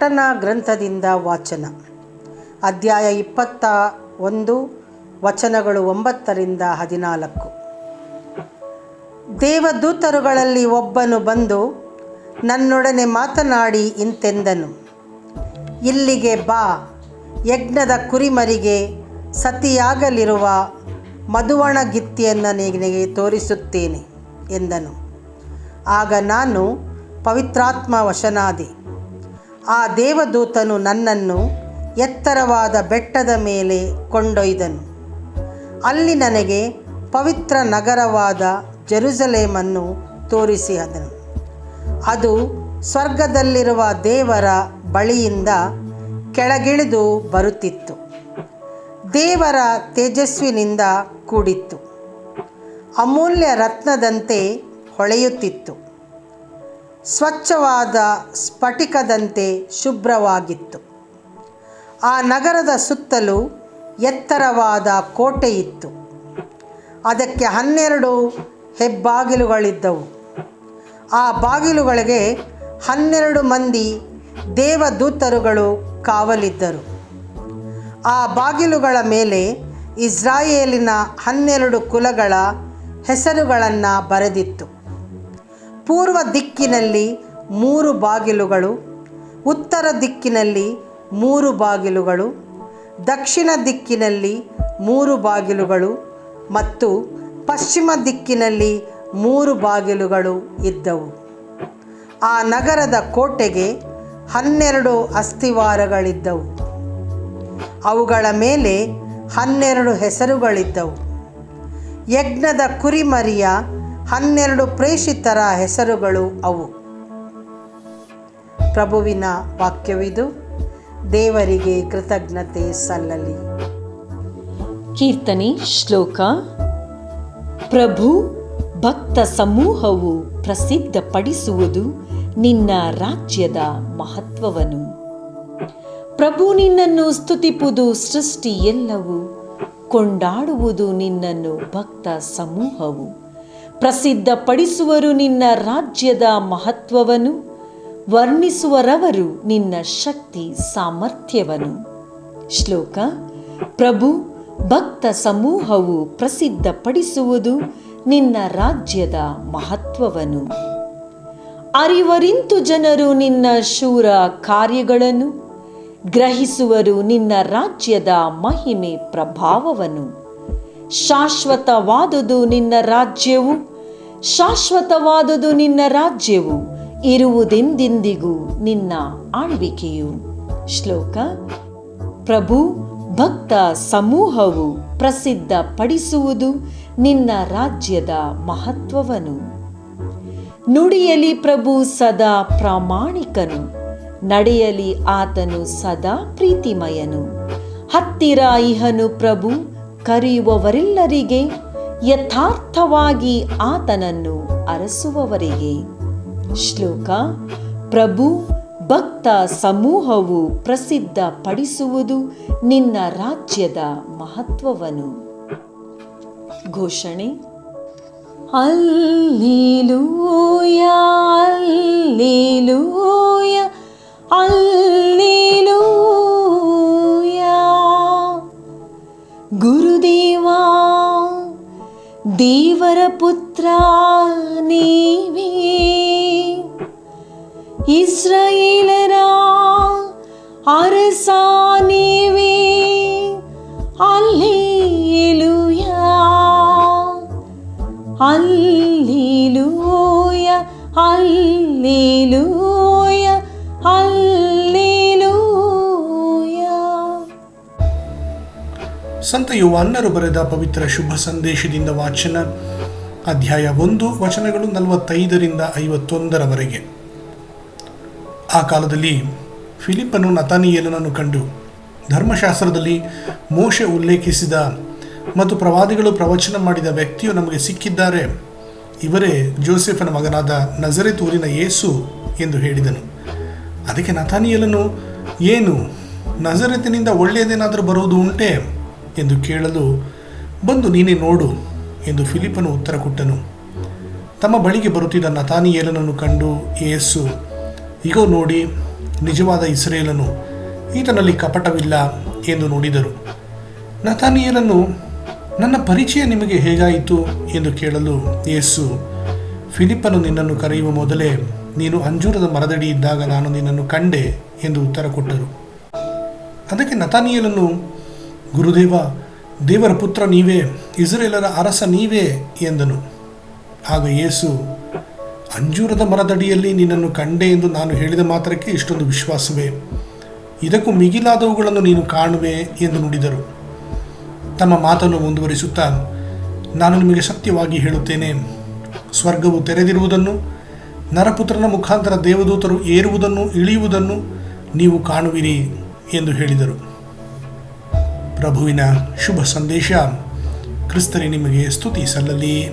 ಪ್ರಕಟಣಾ ಗ್ರಂಥದಿಂದ ವಾಚನ. ಅಧ್ಯಾಯ 21 ವಚನಗಳು 9-14. ದೇವದೂತರುಗಳಲ್ಲಿ ಒಬ್ಬನು ಬಂದು ನನ್ನೊಡನೆ ಮಾತನಾಡಿ ಇಂತೆಂದನು, ಇಲ್ಲಿಗೆ ಬಾ, ಯಜ್ಞದ ಕುರಿಮರಿಗೆ ಸತಿಯಾಗಲಿರುವ ಮಧುವಣಗಿತ್ತಿಯನ್ನು ನಿನಗೆ ತೋರಿಸುತ್ತೇನೆ ಎಂದನು. ಆಗ ನಾನು ಪವಿತ್ರಾತ್ಮ ವಶನಾದೆ. ಆ ದೇವದೂತನು ನನ್ನನ್ನು ಎತ್ತರವಾದ ಬೆಟ್ಟದ ಮೇಲೆ ಕೊಂಡೊಯ್ದನು. ಅಲ್ಲಿ ನನಗೆ ಪವಿತ್ರ ನಗರವಾದ ಜೆರುಸಲೇಮನ್ನು ತೋರಿಸಿದನು. ಅದು ಸ್ವರ್ಗದಲ್ಲಿರುವ ದೇವರ ಬಳಿಯಿಂದ ಕೆಳಗಿಳಿದು ಬರುತ್ತಿತ್ತು. ದೇವರ ತೇಜಸ್ವಿನಿಂದ ಕೂಡಿತ್ತು. ಅಮೂಲ್ಯ ರತ್ನದಂತೆ ಹೊಳೆಯುತ್ತಿತ್ತು. ಸ್ವಚ್ಛವಾದ ಸ್ಫಟಿಕದಂತೆ ಶುಭ್ರವಾಗಿತ್ತು. ಆ ನಗರದ ಸುತ್ತಲೂ ಎತ್ತರವಾದ ಕೋಟೆಯಿತ್ತು. ಅದಕ್ಕೆ 12 ಹೆಬ್ಬಾಗಿಲುಗಳಿದ್ದವು. ಆ ಬಾಗಿಲುಗಳಿಗೆ 12 ಮಂದಿ ದೇವದೂತರುಗಳು ಕಾವಲಿದ್ದರು. ಆ ಬಾಗಿಲುಗಳ ಮೇಲೆ ಇಸ್ರಾಯೇಲಿನ 12 ಕುಲಗಳ ಹೆಸರುಗಳನ್ನು ಬರೆದಿತ್ತು. ಪೂರ್ವ ದಿಕ್ಕಿನಲ್ಲಿ 3 ಬಾಗಿಲುಗಳು, ಉತ್ತರ ದಿಕ್ಕಿನಲ್ಲಿ 3 ಬಾಗಿಲುಗಳು, ದಕ್ಷಿಣ ದಿಕ್ಕಿನಲ್ಲಿ 3 ಬಾಗಿಲುಗಳು ಮತ್ತು ಪಶ್ಚಿಮ ದಿಕ್ಕಿನಲ್ಲಿ 3 ಬಾಗಿಲುಗಳು ಇದ್ದವು. ಆ ನಗರದ ಕೋಟೆಗೆ 12 ಅಸ್ತಿವಾರಗಳಿದ್ದವು. ಅವುಗಳ ಮೇಲೆ 12 ಹೆಸರುಗಳಿದ್ದವು. ಯಜ್ಞದ ಕುರಿಮರಿಯ 12 ಪ್ರೇಷಿತರ ಹೆಸರುಗಳು ಅವು. ಪ್ರಭುವಿನ ವಾಕ್ಯವಿದು. ದೇವರಿಗೆ ಕೃತಜ್ಞತೆ ಸಲ್ಲಲಿ. ಕೀರ್ತನೆ ಶ್ಲೋಕ. ಪ್ರಭು, ಭಕ್ತ ಸಮೂಹವು ಪ್ರಸಿದ್ಧಪಡಿಸುವುದು ನಿನ್ನ ರಾಜ್ಯದ ಮಹತ್ವವನ್ನು. ಪ್ರಭು, ನಿನ್ನನ್ನು ಸ್ತುತಿಪುದು ಸೃಷ್ಟಿ ಎಲ್ಲವೂ, ಕೊಂಡಾಡುವುದು ನಿನ್ನನ್ನು ಭಕ್ತ ಸಮೂಹವು. ಪ್ರಸಿದ್ಧಪಡಿಸುವರು ನಿನ್ನ ರಾಜ್ಯದ ಮಹತ್ವವನ್ನು, ವರ್ಣಿಸುವರವರು ನಿನ್ನ ಶಕ್ತಿ ಸಾಮರ್ಥ್ಯವನ್ನು. ಶ್ಲೋಕ. ಪ್ರಭು, ಭಕ್ತ ಸಮೂಹವು ಪ್ರಸಿದ್ಧಪಡಿಸುವುದು ನಿನ್ನ ರಾಜ್ಯದ ಮಹತ್ವವನ್ನು. ಅರಿವರಿಂತು ಜನರು ನಿನ್ನ ಶೂರ ಕಾರ್ಯಗಳನ್ನು, ಗ್ರಹಿಸುವರು ನಿನ್ನ ರಾಜ್ಯದ ಮಹಿಮೆ ಪ್ರಭಾವವನ್ನು. ಶಾಶ್ವತವಾದುದು ನಿನ್ನ ರಾಜ್ಯವು, ಶಾಶ್ವತವಾದುದು ನಿನ್ನ ರಾಜ್ಯವು, ಇರುವುದೆಂದೆಂದಿಗೂ ನಿನ್ನ ಆಳ್ವಿಕೆಯು. ಶ್ಲೋಕ. ಪ್ರಭು, ಭಕ್ತ ಸಮೂಹವು ಪ್ರಸಿದ್ಧಪಡಿಸುವುದು ನಿನ್ನ ರಾಜ್ಯದ ಮಹತ್ವವನ್ನು. ನುಡಿಯಲಿ ಪ್ರಭು ಸದಾ ಪ್ರಾಮಾಣಿಕನು, ನಡೆಯಲಿ ಆತನು ಸದಾ ಪ್ರೀತಿಮಯನು. ಹತ್ತಿರ ಇಹನು ಪ್ರಭು ಕರೆಯುವವರೆಲ್ಲರಿಗೆ, ಯಥಾರ್ಥವಾಗಿ ಆತನನ್ನು ಅರಸುವವರಿಗೆ. ಶ್ಲೋಕ. ಪ್ರಭು, ಭಕ್ತ ಸಮೂಹವು ಪ್ರಸಿದ್ಧಪಡಿಸುವುದು ನಿನ್ನ ರಾಜ್ಯದ ಮಹತ್ವವನ್ನು. ಘೋಷಣೆ. Hallelujah, hallelujah, hallelujah. ಗುರುದೇವಾ, ದೇವರ ಪುತ್ರ ನೀವೇ, ಇಸ್ರಾಯೇಲರ ಅರಸ ನೀವೇ. Hallelujah, hallelujah, hallelujah, hallelujah. ಸಂತ ಯೋಹಾನರು ಬರೆದ ಪವಿತ್ರ ಶುಭ ಸಂದೇಶದಿಂದ ವಾಚನ. ಅಧ್ಯಾಯ 1 ವಚನಗಳು 45-51. ಆ ಕಾಲದಲ್ಲಿ ಫಿಲಿಪ್ಪನು ನತಾನಿಯೇಲನನ್ನು ಕಂಡು, ಧರ್ಮಶಾಸ್ತ್ರದಲ್ಲಿ ಮೋಶೆ ಉಲ್ಲೇಖಿಸಿದ ಮತ್ತು ಪ್ರವಾದಿಗಳು ಪ್ರವಚನ ಮಾಡಿದ ವ್ಯಕ್ತಿಯು ನಮಗೆ ಸಿಕ್ಕಿದ್ದಾರೆ. ಇವರೇ ಜೋಸೆಫನ ಮಗನಾದ ನಜರೇತ್ ಊರಿನ ಯೇಸು ಎಂದು ಹೇಳಿದನು. ಅದಕ್ಕೆ ನತಾನಿಯೇಲನು, ಏನು, ನಜರೇತಿನಿಂದ ಒಳ್ಳೆಯದೇನಾದರೂ ಬರುವುದು ಉಂಟೆ ಎಂದು ಕೇಳಲು, ಬಂದು ನೀನೇ ನೋಡು ಎಂದು ಫಿಲಿಪ್ಪನು ಉತ್ತರ ಕೊಟ್ಟನು. ತಮ್ಮ ಬಳಿಗೆ ಬರುತ್ತಿದ್ದ ನತಾನಿಯೇಲನನ್ನು ಕಂಡು ಯೇಸು, ಇಗೋ ನೋಡಿ, ನಿಜವಾದ ಇಸ್ರೇಲನು, ಈತನಲ್ಲಿ ಕಪಟವಿಲ್ಲ ಎಂದು ನೋಡಿದರು. ನತಾನಿಯೇಲನು, ನನ್ನ ಪರಿಚಯ ನಿಮಗೆ ಹೇಗಾಯಿತು ಎಂದು ಕೇಳಲು ಯೇಸು, ಫಿಲಿಪ್ಪನು ನಿನ್ನನ್ನು ಕರೆಯುವ ಮೊದಲೇ ನೀನು ಅಂಜೂರದ ಮರದಡಿ ಇದ್ದಾಗ ನಾನು ನಿನ್ನನ್ನು ಕಂಡೆ ಎಂದು ಉತ್ತರ ಕೊಟ್ಟರು. ಅದಕ್ಕೆ ನತಾನಿಯೇಲನು, ಗುರುದೇವ, ದೇವರ ಪುತ್ರ ನೀವೇ, ಇಸ್ರೇಲರ ಅರಸ ನೀವೇ ಎಂದನು. ಆಗ ಯೇಸು, ಅಂಜೂರದ ಮರದಡಿಯಲ್ಲಿ ನಿನ್ನನ್ನು ಕಂಡೆ ಎಂದು ನಾನು ಹೇಳಿದ ಮಾತ್ರಕ್ಕೆ ಇಷ್ಟೊಂದು ವಿಶ್ವಾಸವೇ? ಇದಕ್ಕೂ ಮಿಗಿಲಾದವುಗಳನ್ನು ನೀನು ಕಾಣುವೆ ಎಂದು ನುಡಿದರು. ತಮ್ಮ ಮಾತನ್ನು ಮುಂದುವರಿಸುತ್ತಾ, ನಾನು ನಿಮಗೆ ಸತ್ಯವಾಗಿ ಹೇಳುತ್ತೇನೆ, ಸ್ವರ್ಗವು ತೆರೆದಿರುವುದನ್ನು, ನರಪುತ್ರನ ಮುಖಾಂತರ ದೇವದೂತರು ಏರುವುದನ್ನು ಇಳಿಯುವುದನ್ನು ನೀವು ಕಾಣುವಿರಿ ಎಂದು ಹೇಳಿದರು. ಪ್ರಭುವಿನ ಶುಭ ಸಂದೇಶ. ಕ್ರಿಸ್ತರೇ ನಿಮಗೆ ಸ್ತುತಿ ಸಲ್ಲಲಿ.